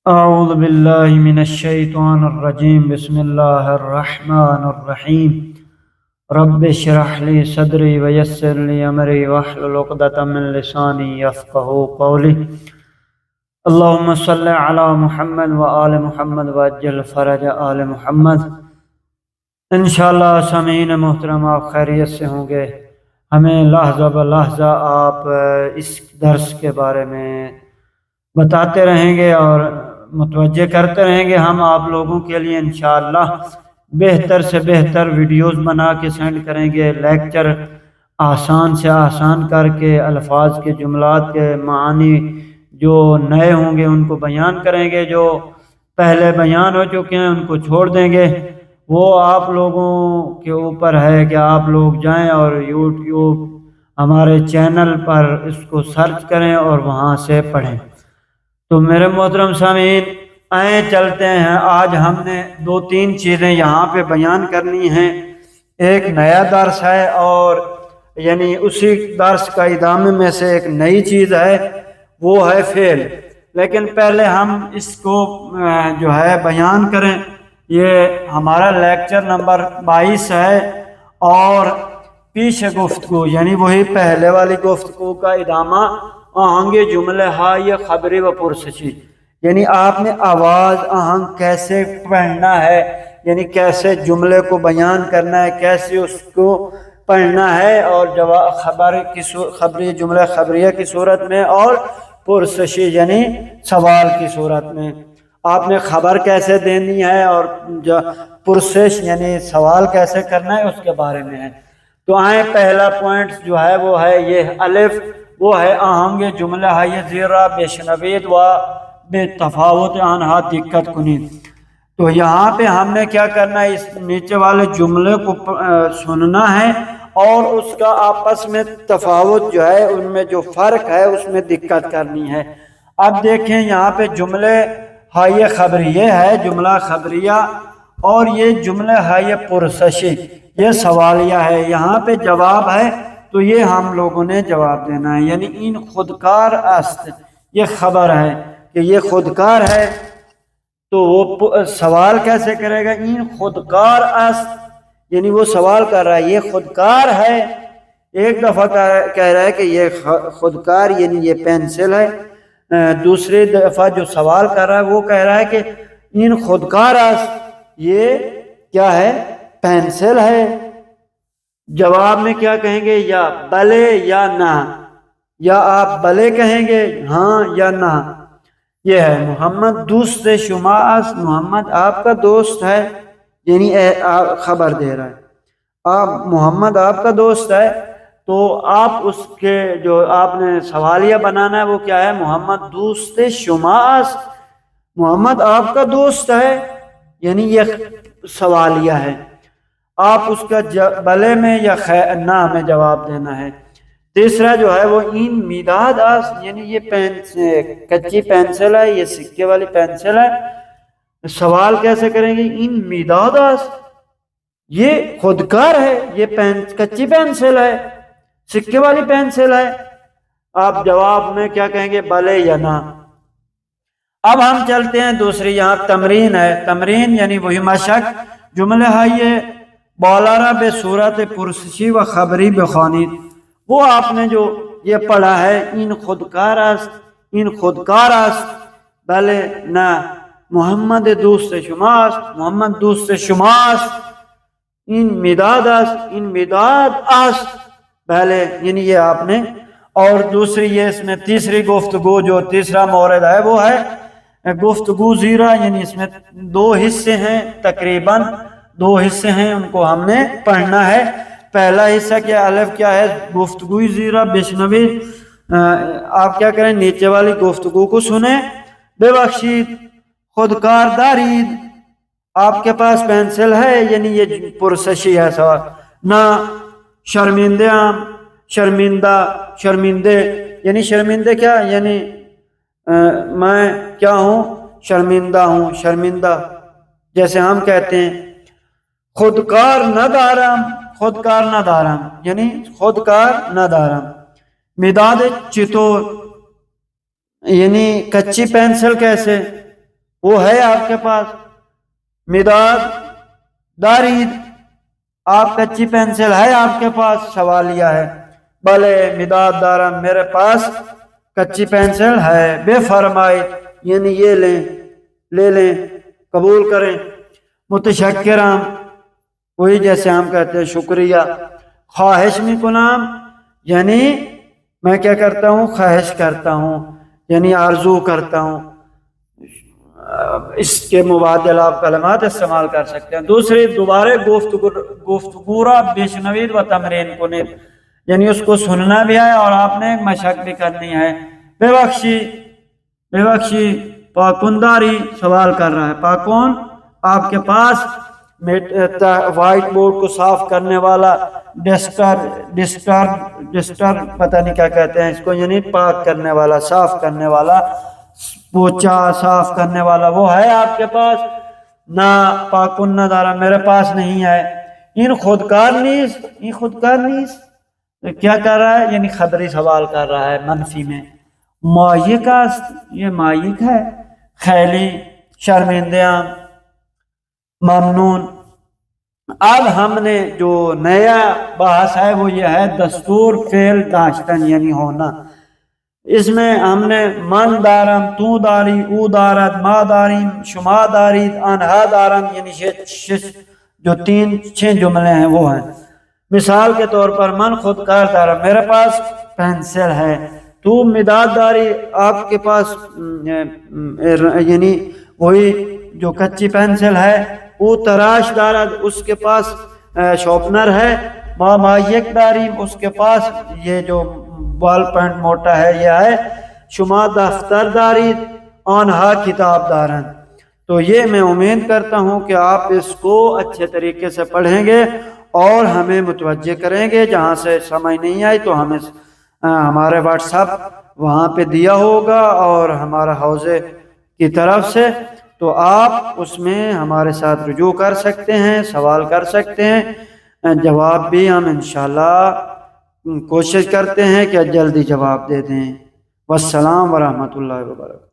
أعوذ بالله من الشيطان الرجيم بسم الله الرحمن الرحيم رب اشرح لي صدري ويسر لي أمري واحلل عقدة من لساني يفقهوا قولي اللهم صل على محمد وآل محمد وعجل فرج آل محمد۔ انشاءاللہ سامعین محترم آپ خیریت سے ہوں گے۔ ہمیں لحظہ بلحظہ آپ اس درس کے بارے میں بتاتے رہیں گے اور متوجہ کرتے رہیں گے۔ ہم آپ لوگوں کے لیے انشاءاللہ بہتر سے بہتر ویڈیوز بنا کے سینڈ کریں گے، لیکچر آسان سے آسان کر کے الفاظ کے جملات کے معانی جو نئے ہوں گے ان کو بیان کریں گے، جو پہلے بیان ہو چکے ہیں ان کو چھوڑ دیں گے۔ وہ آپ لوگوں کے اوپر ہے کہ آپ لوگ جائیں اور یوٹیوب ہمارے چینل پر اس کو سرچ کریں اور وہاں سے پڑھیں۔ تو میرے محترم سامعین، آئیں چلتے ہیں۔ آج ہم نے دو تین چیزیں یہاں پہ بیان کرنی ہیں۔ ایک نیا درس ہے اور یعنی اسی درس کا ادامے میں سے ایک نئی چیز ہے، وہ ہے فعل۔ لیکن پہلے ہم اس کو جو ہے بیان کریں۔ یہ ہمارا لیکچر نمبر 22 ہے اور پیچھے گفتگو یعنی وہی پہلے والی گفتگو کا ادامہ آہنگ جملے ہائے خبری و پرسشی، یعنی آپ نے آواز آہنگ کیسے پڑھنا ہے، یعنی کیسے جملے کو بیان کرنا ہے، کیسے اس کو پڑھنا ہے، اور خبری جملہ خبریہ کی صورت میں اور پرسشی یعنی سوال کی صورت میں آپ نے خبر کیسے دینی ہے اور پرسش یعنی سوال کیسے کرنا ہے اس کے بارے میں ہے۔ تو آئیں پہلا پوائنٹ جو ہے وہ ہے یہ الف، وہ ہے آہنگ جملہ ہے زیرہ بشنوید و بے تفاوت آنہا دقت کنید۔ تو یہاں پہ ہم نے کیا کرنا ہے، اس نیچے والے جملے کو سننا ہے اور اس کا آپس میں تفاوت جو ہے ان میں جو فرق ہے اس میں دقت کرنی ہے۔ اب دیکھیں یہاں پہ جملے ہائے خبریہ ہے، جملہ خبریہ، اور یہ جملہ ہائے پرسشی، یہ سوالیہ ہے۔ یہاں پہ جواب ہے تو یہ ہم لوگوں نے جواب دینا ہے، یعنی ان خودکار است، یہ خبر ہے کہ یہ خودکار ہے، تو وہ سوال کیسے کرے گا، ان خودکار است، یعنی وہ سوال کر رہا ہے یہ خودکار ہے۔ ایک دفعہ کہہ رہا ہے کہ یہ خودکار یعنی یہ پینسل ہے، دوسری دفعہ جو سوال کر رہا ہے وہ کہہ رہا ہے کہ ان خودکار است، یہ کیا ہے، پینسل ہے۔ جواب میں کیا کہیں گے، یا بلے یا نہ، یا آپ بلے کہیں گے ہاں یا نہ۔ یہ ہے محمد دوست شما است، محمد آپ کا دوست ہے، یعنی خبر دے رہا ہے آپ محمد آپ کا دوست ہے۔ تو آپ اس کے جو آپ نے سوالیہ بنانا ہے وہ کیا ہے، محمد دوست شما است، محمد آپ کا دوست ہے، یعنی یہ سوالیہ ہے۔ آپ اس کا بلے میں یا نہ میں جواب دینا ہے۔ تیسرا جو ہے وہ این میداد است، یعنی یہ کچی پینسل ہے، یہ سکے والی پینسل ہے۔ سوال کیسے کریں گے، این میداد است، یہ خودکار ہے، یہ کچی پینسل ہے، سکے والی پینسل ہے۔ آپ جواب میں کیا کہیں گے، بلے یا نہ۔ اب ہم چلتے ہیں دوسری، یہاں تمرین ہے۔ تمرین یعنی وہی مشق، جملہ ہے یہ بالارہ بے صورت پرسشی و خبری بخوانید، وہ آپ نے جو یہ پڑھا ہے، این خودکار است، این خودکار است، بلے نہ، محمد دوست شما است، محمد دوست شما است، این میداد است، این میداد است، بلے، یعنی یہ آپ نے۔ اور دوسری یہ اس میں تیسری گفتگو جو تیسرا مورد ہے وہ ہے گفتگو زیرہ، یعنی اس میں دو حصے ہیں، تقریباً دو حصے ہیں، ان کو ہم نے پڑھنا ہے۔ پہلا حصہ کیا الف کیا ہے، گفتگو زیرہ بشنوی، آپ کیا کریں، نیچے والی گفتگو کو سنیں، بے بخشید خودکار دارید، آپ کے پاس پینسل ہے، یعنی یہ پرسشی ہے سوال، نہ شرمندے عام، شرمندہ شرمندے، یعنی شرمندے کیا، یعنی میں کیا ہوں، شرمندہ ہوں، شرمندہ، جیسے ہم کہتے ہیں خودکار نہ دارم، خودکار نہ دارم، یعنی خودکار نہ دارم۔ مداد چطور، یعنی کچی پینسل کیسے، وہ ہے آپ کے پاس؟ مداد دارید، آپ کچی پینسل ہے آپ کے پاس؟ سوالیہ ہے، بلے مداد دارم، میرے پاس کچی پینسل ہے۔ بے فرمائے یعنی یہ لیں، لے لیں، قبول کریں۔ متشکرام، وہی جیسے ہم کہتے ہیں شکریہ۔ خواہش میں کنام یعنی میں کیا کرتا ہوں؟ خواہش کرتا ہوں، یعنی آرزو کرتا ہوں۔ اس کے مبادل آپ کلمات استعمال کر سکتے ہیں۔ دوسری، دوبارہ گفتگورا بشنوید و تمرین کنید، یعنی اس کو سننا بھی ہے اور آپ نے مشق بھی کرنی ہے۔ بے بخشی، بے بخشی، پاکنداری سوال کر رہا ہے۔ پاکون، آپ کے پاس وائٹ بورڈ کو صاف کرنے والا ڈسٹر پتہ نہیں کیا کہتے ہیں اس کو، یعنی پاک کرنے والا، صاف کرنے والا، پوچھا صاف کرنے والا، وہ ہے آپ کے پاس؟ نہ پاکن نہ دارا، میرے پاس نہیں ہے۔ ان خودکار نیز، ان خودکار نیز کیا کر رہا ہے؟ یعنی خبری سوال کر رہا ہے منفی میں۔ مایک است، یہ مایک ہے۔ خیلی، شرمندیاں، ممنون۔ اب ہم نے جو نیا بحث ہے وہ یہ ہے دستور فعل داشتن یعنی ہونا۔ اس میں ہم نے من دارم، تو داری، او دارد، ما داریم، شما دارید، آنہا دارم، یعنی جو 6 جملے ہیں وہ ہیں۔ مثال کے طور پر من خودکار دارم، میرے پاس پینسل ہے۔ تو مداد داری، آپ کے پاس یعنی وہی جو کچی پینسل ہے۔ او تراش دارد، اس کے پاس شارپنر ہے۔ ما مایک داریم، اس کے پاس یہ جو بال پینٹ موٹا ہے یہ ہے۔ شما دفتر دارید، آنہا کتاب دارن۔ تو یہ میں امید کرتا ہوں کہ آپ اس کو اچھے طریقے سے پڑھیں گے اور ہمیں متوجہ کریں گے۔ جہاں سے سمجھ نہیں آئی تو ہمیں ہمارے واٹس ایپ وہاں پہ دیا ہوگا اور ہمارا حوزے کی طرف سے، تو آپ اس میں ہمارے ساتھ رجوع کر سکتے ہیں، سوال کر سکتے ہیں۔ جواب بھی ہم انشاءاللہ کوشش کرتے ہیں کہ جلدی جواب دے دیں۔ والسلام ورحمۃ اللہ وبرکاتہ۔